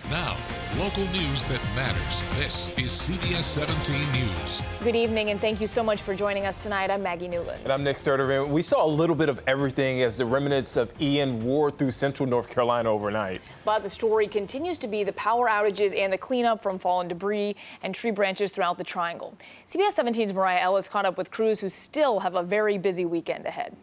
Now, local news that matters. This is CBS 17 News. Good evening, and thank you so much for joining us tonight. I'm Maggie Newland. And I'm Nick Sturtevant. We saw a little bit of everything as the remnants of Ian wore through central North Carolina overnight. But the story continues to be the power outages and the cleanup from fallen debris and tree branches throughout the Triangle. CBS 17's Mariah Ellis caught up with crews who still have a very busy weekend ahead.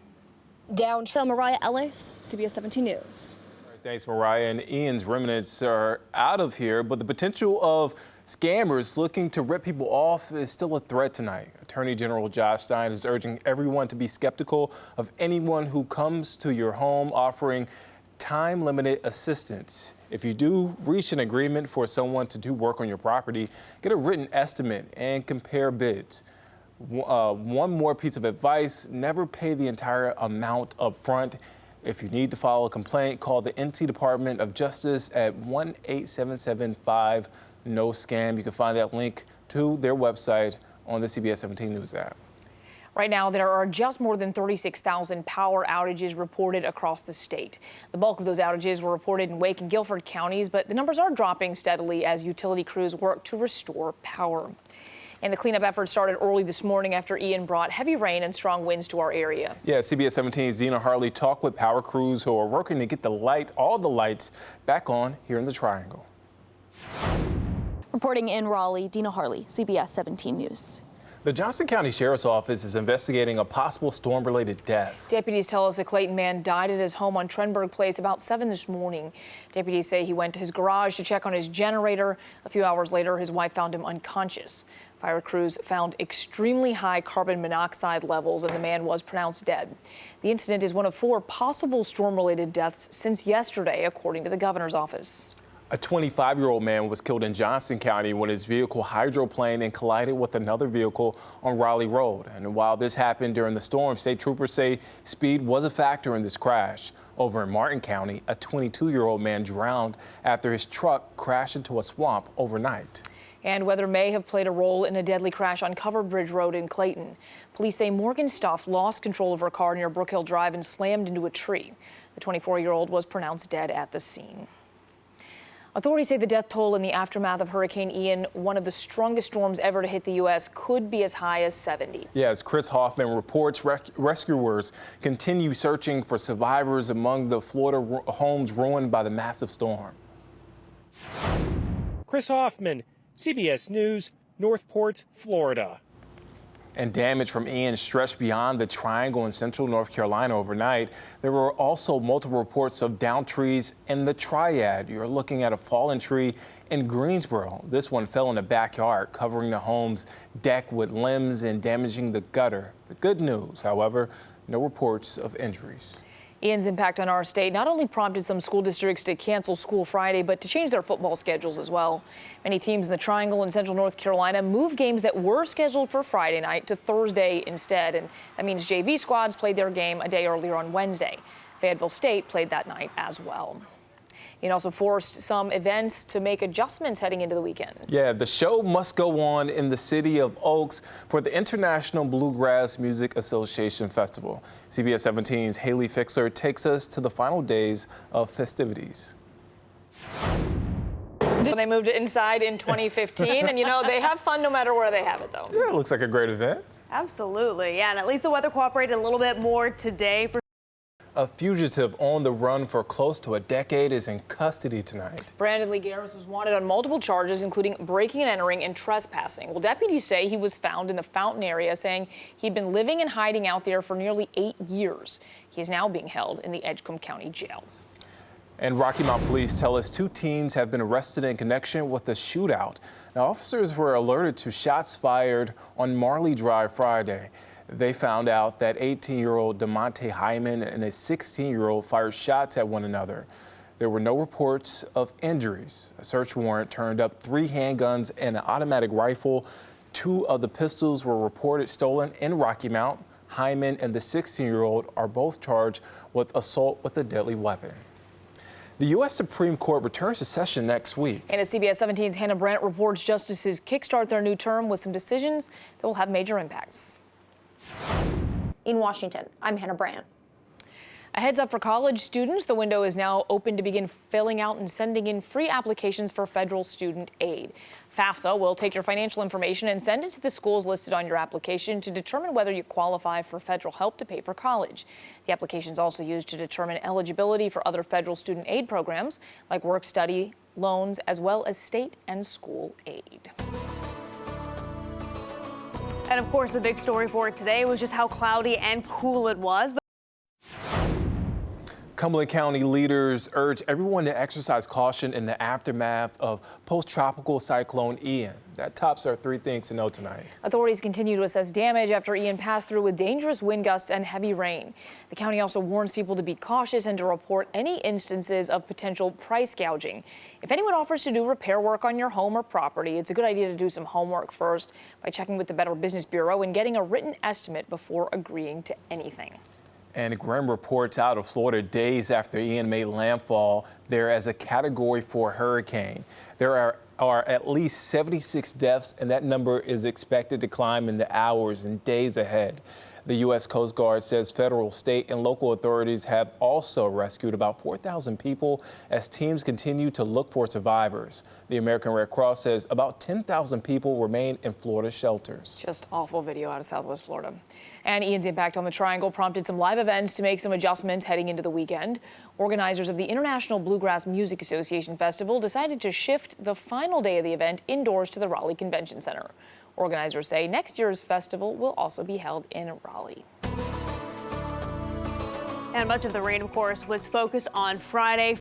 Downtown, Mariah Ellis, CBS 17 News. Thanks, Mariah. And Ian's remnants are out of here, but the potential of scammers looking to rip people off is still a threat tonight. Attorney General Josh Stein is urging everyone to be skeptical of anyone who comes to your home offering time-limited assistance. If you do reach an agreement for someone to do work on your property, get a written estimate and compare bids. One more piece of advice: never pay the entire amount up front. If you need to file a complaint, call the NC Department of Justice at 1-877-5-NO-SCAM. You can find that link to their website on the CBS 17 News app. Right now, there are just more than 36,000 power outages reported across the state. The bulk of those outages were reported in Wake and Guilford counties, but the numbers are dropping steadily as utility crews work to restore power. And the cleanup effort started early this morning after Ian brought heavy rain and strong winds to our area. Yeah, CBS 17's Dina Harley talked with power crews who are working to get all the lights back on here in the Triangle. Reporting in Raleigh, Dina Harley, CBS 17 News. The Johnson County Sheriff's Office is investigating a possible storm-related death. Deputies tell us a Clayton man died at his home on Trenberg Place about 7 this morning. Deputies say he went to his garage to check on his generator. A few hours later, his wife found him unconscious. Fire crews found extremely high carbon monoxide levels, and the man was pronounced dead. The incident is one of 4 possible storm-related deaths since yesterday, according to the governor's office. A 25-year-old man was killed in Johnston County when his vehicle hydroplaned and collided with another vehicle on Raleigh Road. And while this happened during the storm, state troopers say speed was a factor in this crash. Over in Martin County, a 22-year-old man drowned after his truck crashed into a swamp overnight. And weather may have played a role in a deadly crash on Covered Bridge Road in Clayton. Police say Morgan Stuff lost control of her car near Brook Hill Drive and slammed into a tree. The 24-year-old was pronounced dead at the scene. Authorities say the death toll in the aftermath of Hurricane Ian, one of the strongest storms ever to hit the U.S., could be as high as 70. Yeah, as Chris Hoffman reports, rescuers continue searching for survivors among the Florida homes ruined by the massive storm. Chris Hoffman, CBS News, Northport, Florida. And damage from Ian stretched beyond the Triangle in central North Carolina overnight. There were also multiple reports of downed trees in the Triad. You're looking at a fallen tree in Greensboro. This one fell in the backyard, covering the home's deck with limbs and damaging the gutter. The good news, however, no reports of injuries. Ian's impact on our state not only prompted some school districts to cancel school Friday, but to change their football schedules as well. Many teams in the Triangle in central North Carolina moved games that were scheduled for Friday night to Thursday instead. And that means JV squads played their game a day earlier on Wednesday. Fayetteville State played that night as well. It also forced some events to make adjustments heading into the weekend. Yeah, the show must go on in the city of Oaks for the International Bluegrass Music Association Festival. CBS 17's Haley Fixler takes us to the final days of festivities. They moved it inside in 2015, and they have fun no matter where they have it, though. Yeah, it looks like a great event. Absolutely, yeah, and at least the weather cooperated a little bit more today. A fugitive on the run for close to a decade is in custody tonight. Brandon Lee Garris was wanted on multiple charges, including breaking and entering and trespassing. Well, deputies say he was found in the Fountain area, saying he'd been living and hiding out there for nearly 8 years. He is now being held in the Edgecombe County Jail. And Rocky Mount police tell us 2 teens have been arrested in connection with the shootout. Now, officers were alerted to shots fired on Marley Drive Friday. They found out that 18-year-old DeMonte Hyman and a 16-year-old fired shots at one another. There were no reports of injuries. A search warrant turned up 3 handguns and an automatic rifle. 2 of the pistols were reported stolen in Rocky Mount. Hyman and the 16-year-old are both charged with assault with a deadly weapon. The U.S. Supreme Court returns to session next week. And as CBS 17's Hannah Brandt reports, justices kickstart their new term with some decisions that will have major impacts. In Washington, I'm Hannah Brandt. A heads up for college students. The window is now open to begin filling out and sending in free applications for federal student aid. FAFSA will take your financial information and send it to the schools listed on your application to determine whether you qualify for federal help to pay for college. The application is also used to determine eligibility for other federal student aid programs like work-study loans, as well as state and school aid. And of course, the big story for it today was just how cloudy and cool it was. Cumberland County leaders urge everyone to exercise caution in the aftermath of post-tropical cyclone Ian. That tops our 3 things to know tonight. Authorities continue to assess damage after Ian passed through with dangerous wind gusts and heavy rain. The county also warns people to be cautious and to report any instances of potential price gouging. If anyone offers to do repair work on your home or property, it's a good idea to do some homework first by checking with the Better Business Bureau and getting a written estimate before agreeing to anything. And grim reports out of Florida days after Ian made landfall there as a Category 4 hurricane. There are at least 76 deaths, and that number is expected to climb in the hours and days ahead. The U.S. Coast Guard says federal, state, and local authorities have also rescued about 4,000 people as teams continue to look for survivors. The American Red Cross says about 10,000 people remain in Florida shelters. Just awful video out of Southwest Florida. And Ian's impact on the Triangle prompted some live events to make some adjustments heading into the weekend. Organizers of the International Bluegrass Music Association Festival decided to shift the final day of the event indoors to the Raleigh Convention Center. Organizers say next year's festival will also be held in Raleigh. And much of the rain, of course, was focused on Friday.